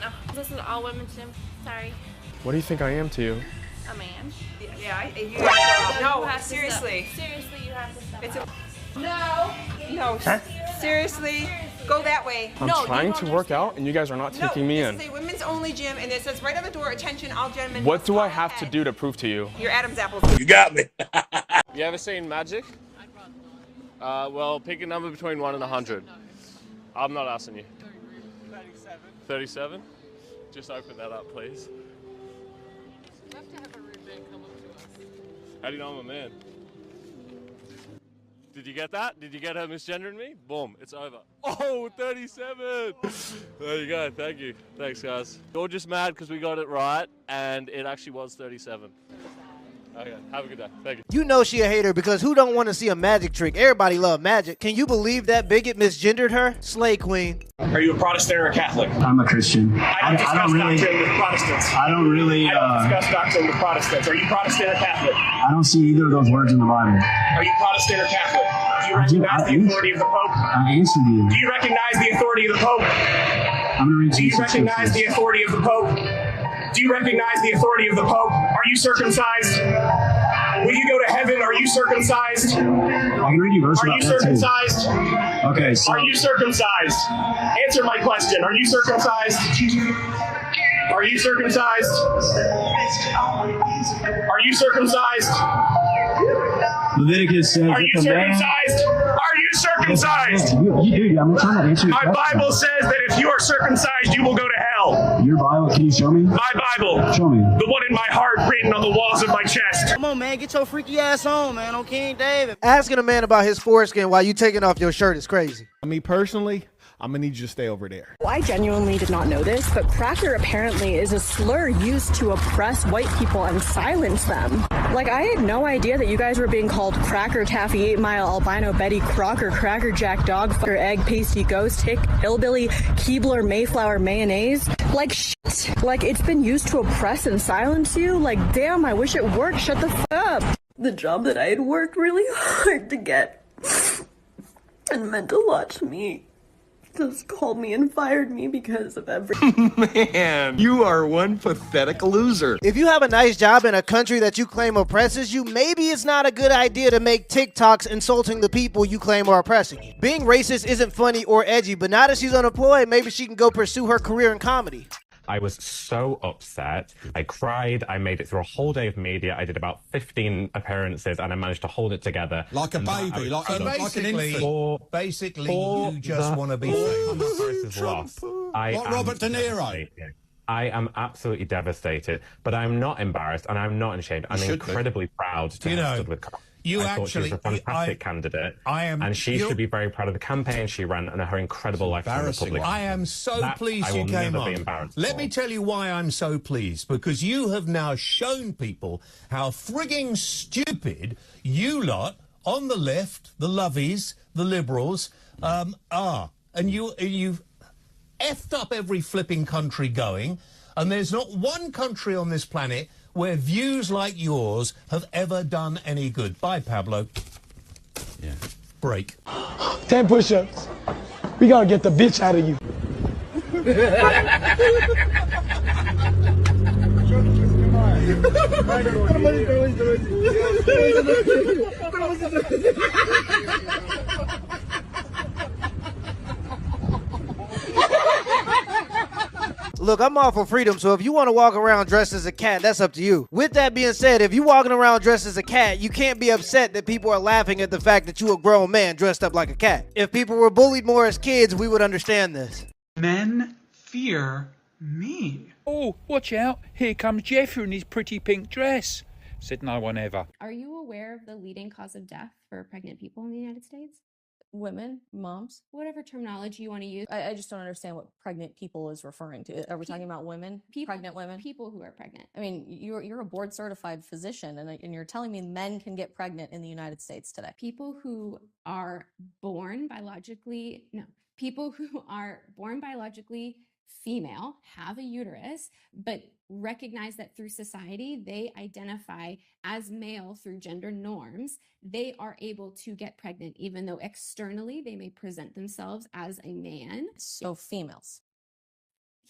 No, this is all women's gym. Sorry. What do you think I am to you? A man. Yeah, you You no, have to seriously. step. Seriously, you have to step It's up. a no, seriously, go that way. I'm No, trying you to don't work out understand. and you guys are not No, taking me in. this is a women's only gym, and it says right on the door, attention, all gentlemen. What must do I follow have to ahead. do to prove to you? Your Adam's apples. You got me. You ever seen Magic? Well, pick a number between 1 and 100. I'm not asking you. 37. 37? Just open that up, please. You have to have a rude man come up to us. How do you know I'm a man? Did you get that? Did you get her misgendering me? Boom, it's over. Oh, 37! There you go, thank you. Thanks, guys. You're just mad because we got it right, and it actually was 37. Okay, have a good day. Thank you. You know she a hater because who don't want to see a magic trick? Everybody love magic. Can you believe that bigot misgendered her? Slay queen. Are you a Protestant or a Catholic? I'm a Christian. I don't discuss doctrine with Protestants. I don't really. I don't discuss doctrine with Protestants. Are you Protestant or Catholic? I don't see either of those words in the Bible. Are you Protestant or Catholic? Do you recognize the authority of the Pope? I answered you. Do you recognize the authority of the Pope? I'm gonna read Do you recognize the authority of the Pope? Do you recognize the authority of the Pope? Are you circumcised? When you go to heaven, are you circumcised? I can read you verse Are about you that too. circumcised? Okay, so Are you circumcised? Answer my question. Are you circumcised? Are you circumcised? Are you circumcised? Leviticus says Are you that the man. circumcised? Are you circumcised? You do. I'm trying to answer your My question. Bible says that if you are circumcised, you will go to hell. Your Bible? Can you show me? My Bible. Show me. The one in my heart written on the walls of my chest. Come on, man, get your freaky ass on, man, on King David. Asking a man about his foreskin while you taking off your shirt is crazy. Me personally, I'm gonna need you to stay over there. I genuinely did not know this, but cracker apparently is a slur used to oppress white people and silence them. Like, I had no idea that you guys were being called Cracker Taffy, 8 Mile, Albino Betty, Crocker, Cracker Jack, Dog Fucker, Egg, Pasty, Ghost, Hick, Hillbilly, Keebler, Mayflower, Mayonnaise. Like, shit. Like, it's been used to oppress and silence you. Like, damn, I wish it worked. Shut the f up. The job that I had worked really hard to get and meant a lot to me just called me and fired me because of everything. Man, you are one pathetic loser. If you have a nice job in a country that you claim oppresses you, maybe it's not a good idea to make TikToks insulting the people you claim are oppressing you. Being racist isn't funny or edgy, but now that she's unemployed, maybe she can go pursue her career in comedy. I was so upset. I cried. I made it through a whole day of media. I did about 15 appearances and I managed to hold it together. Like a baby, like an infant. Basically, you just want to be famous. Like Robert De Niro. I am absolutely devastated, but I'm not embarrassed and I'm not ashamed. I'm incredibly proud to have stood with Carl. I thought she was a fantastic candidate, and she should be very proud of the campaign she ran and her incredible life in the public. I am so pleased you came on. Let me tell you why I'm so pleased, because you have now shown people how frigging stupid you lot on the left, the lovies, the liberals, are. And you've effed up every flipping country going, and there's not one country on this planet where views like yours have ever done any good. Bye, Pablo. Yeah. Break. 10 push-ups. We gonna get the bitch out of you. Look, I'm all for freedom, so if you want to walk around dressed as a cat, that's up to you. With that being said, if you're walking around dressed as a cat, you can't be upset that people are laughing at the fact that you're a grown man dressed up like a cat. If people were bullied more as kids, we would understand this. Men fear me. Oh, watch out. Here comes Jeffrey in his pretty pink dress. Said no one ever. Are you aware of the leading cause of death for pregnant people in the United States? Women, moms, whatever terminology you want to use. I just don't understand what pregnant people is referring to. Are we talking about women? Pregnant women? People who are pregnant. I mean, you're a board certified physician and you're telling me men can get pregnant in the United States today. People who are born biologically female, have a uterus, but recognize that through society, they identify as male through gender norms, they are able to get pregnant, even though externally they may present themselves as a man. So females.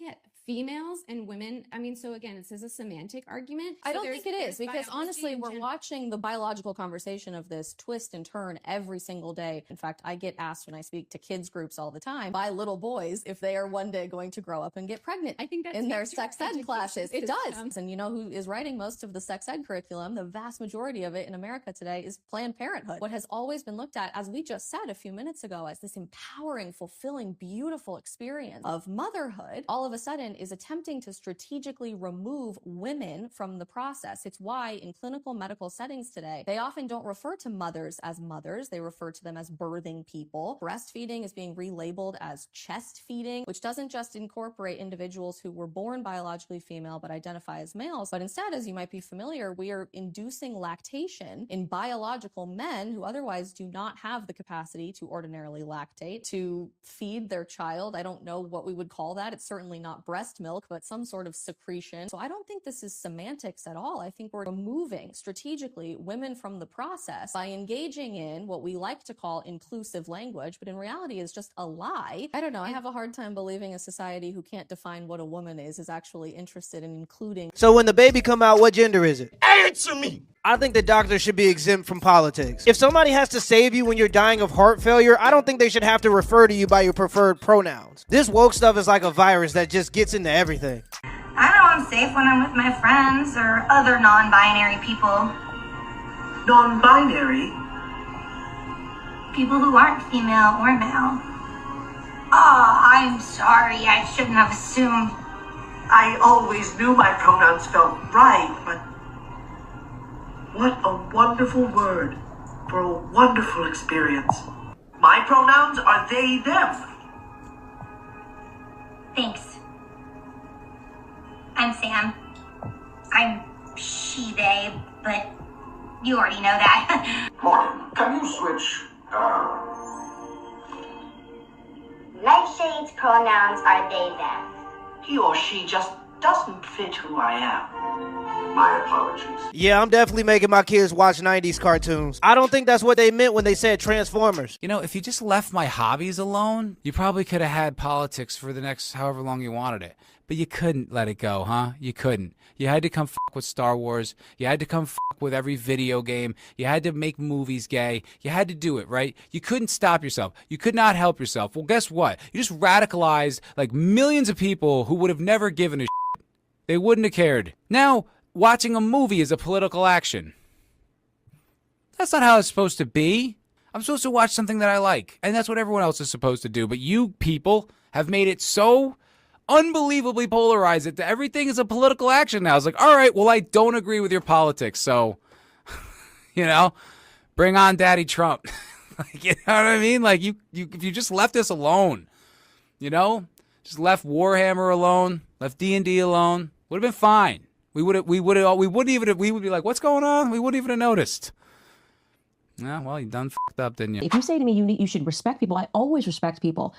Yeah, females and women, I mean, so again, this is a semantic argument. I So don't think it is, because honestly, we're watching the biological conversation of this twist and turn every single day. In fact, I get asked when I speak to kids groups all the time by little boys if they are one day going to grow up and get pregnant. I think that's in their sex ed classes. It does. system. And you know who is writing most of the sex ed curriculum? The vast majority of it in America today is Planned Parenthood. What has always been looked at, as we just said a few minutes ago, as this empowering, fulfilling, beautiful experience of motherhood, all of a sudden is attempting to strategically remove women from the process. It's why in clinical medical settings today, they often don't refer to mothers as mothers. They refer to them as birthing people. Breastfeeding is being relabeled as chest feeding, which doesn't just incorporate individuals who were born biologically female but identify as males, but instead, as you might be familiar, we are inducing lactation in biological men who otherwise do not have the capacity to ordinarily lactate, to feed their child. I don't know what we would call that. It's certainly not breast milk, but some sort of secretion. So I don't think this is semantics at all. I think we're removing strategically women from the process by engaging in what we like to call inclusive language, but in reality is just a lie. I don't know. I have a hard time believing a society who can't define what a woman is actually interested in including. So when the baby come out, what gender is it? Answer me! I think the doctors should be exempt from politics. If somebody has to save you when you're dying of heart failure, I don't think they should have to refer to you by your preferred pronouns. This woke stuff is like a virus that just gets into everything. I know I'm safe when I'm with my friends or other non-binary people. Non-binary? People who aren't female or male. Oh, I'm sorry. I shouldn't have assumed. I always knew my pronouns felt right, but what a wonderful word for a wonderful experience. My pronouns are they, them. Thanks. I'm Sam. I'm she, they, but you already know that. Morgan, can you switch? Nightshade's pronouns are they, them. He or she just doesn't fit who I am. My apologies. Yeah, I'm definitely making my kids watch 90s cartoons. I don't think that's what they meant when they said Transformers. You know, if you just left my hobbies alone, you probably could have had politics for the next however long you wanted it. But you couldn't let it go, huh? You couldn't. You had to come fuck with Star Wars. You had to come fuck with every video game. You had to make movies gay. You had to do it, right? You couldn't stop yourself. You could not help yourself. Well, guess what? You just radicalized like millions of people who would have never given a shit. They wouldn't have cared. Now, watching a movie is a political action. That's not how it's supposed to be. I'm supposed to watch something that I like, and that's what everyone else is supposed to do. But you people have made it so unbelievably polarized that everything is a political action now. It's like, all right, well, I don't agree with your politics, so, you know, bring on Daddy Trump. Like, you know what I mean? Like, you if you just left us alone, you know, just left Warhammer alone, left D&D alone, would have been fine. We would be like, what's going on? We wouldn't even have noticed. Yeah, well, you done fucked up, didn't you? If you say to me you should respect people, I always respect people.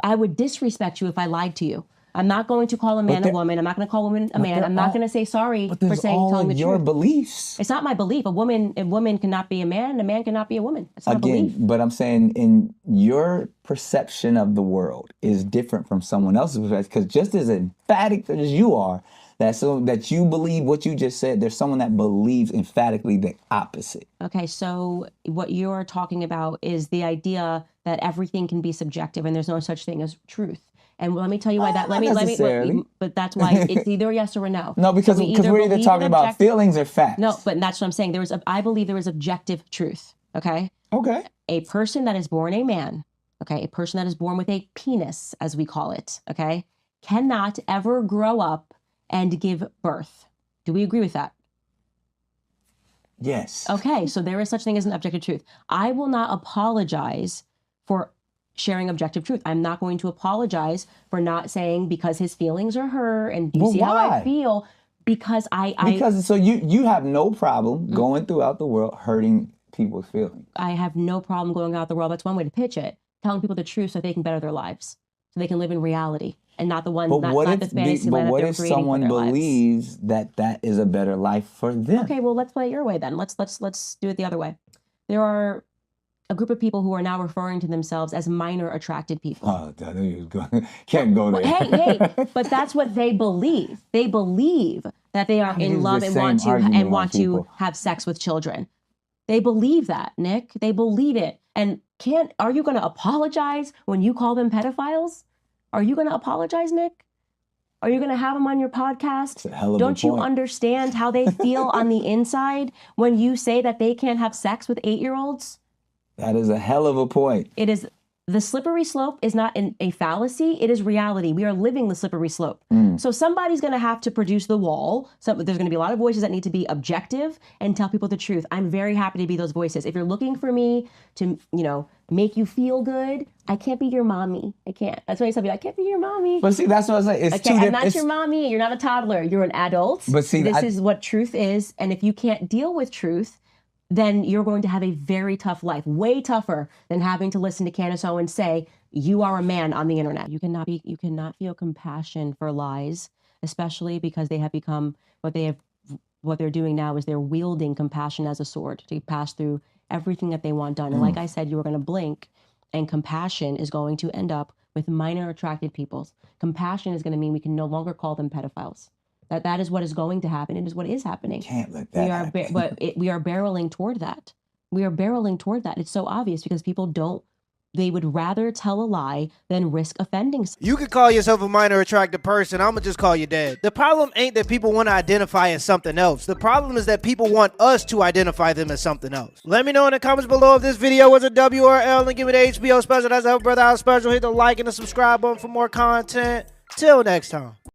I would disrespect you if I lied to you. I'm not going to call a man a woman. I'm not going to call a woman a man. I'm not going to say sorry for telling the truth. Your beliefs. It's not my belief. A woman cannot be a man. A man cannot be a woman. It's not a belief. But I'm saying in your perception of the world is different from someone else's perspective, because just as emphatic as you are, that you believe what you just said, there's someone that believes emphatically the opposite. Okay, so what you're talking about is the idea that everything can be subjective and there's no such thing as truth. And let me tell you why that. But that's why it's either yes or a no. No, because we're either talking about feelings or facts. No, but that's what I'm saying. I believe there is objective truth. Okay. Okay. A person that is born a man, okay, a person that is born with a penis, as we call it, okay, cannot ever grow up and give birth. Do we agree with that? Yes. Okay, so there is such thing as an objective truth. I will not apologize for sharing objective truth. I'm not going to apologize for not saying because his feelings are hurt and you see how I feel, because Because so you have no problem going throughout the world hurting people's feelings. I have no problem going out the world. That's one way to pitch it. Telling people the truth so they can better their lives. So they can live in reality and not the one, not the fantasy land that they're creating for their lives. But what if someone believes that is a better life for them? Okay, well, let's play it your way then. Let's do it the other way. There are a group of people who are now referring to themselves as minor attracted people. Oh, I knew you was going. Can't go there. Hey, but that's what they believe. They believe that they are in love and want to have sex with children. They believe that, Nick. They believe it. And are you going to apologize when you call them pedophiles? Are you going to apologize, Nick? Are you going to have them on your podcast? That's a hell of Don't a you point. understand how they feel on the inside when you say that they can't have sex with 8-year-olds? That is a hell of a point. It is. The slippery slope is not a fallacy. It is reality. We are living the slippery slope. So somebody's going to have to produce the wall. There's going to be a lot of voices that need to be objective and tell people the truth. I'm very happy to be those voices. If you're looking for me to, make you feel good, I can't be your mommy. I can't. That's why I tell people, I can't be your mommy. But see, that's what I was saying. It's I'm not your mommy. You're not a toddler. You're an adult. But see, this is what truth is. And if you can't deal with truth, then you're going to have a very tough life, way tougher than having to listen to Candace Owens say, you are a man on the internet. You cannot feel compassion for lies, especially because they have become what they're doing now is they're wielding compassion as a sword to pass through everything that they want done. And like I said, you were going to blink and compassion is going to end up with minor attracted people. Compassion is going to mean we can no longer call them pedophiles. That is what is going to happen. It is what is happening. Can't let that happen. We are barreling toward that. We are barreling toward that. It's so obvious because people they would rather tell a lie than risk offending. You could call yourself a minor attracted person. I'm going to just call you dead. The problem ain't that people want to identify as something else. The problem is that people want us to identify them as something else. Let me know in the comments below if this video was a W or L and give me the HBO special. That's a Help Brother Out special. Hit the like and the subscribe button for more content. Till next time.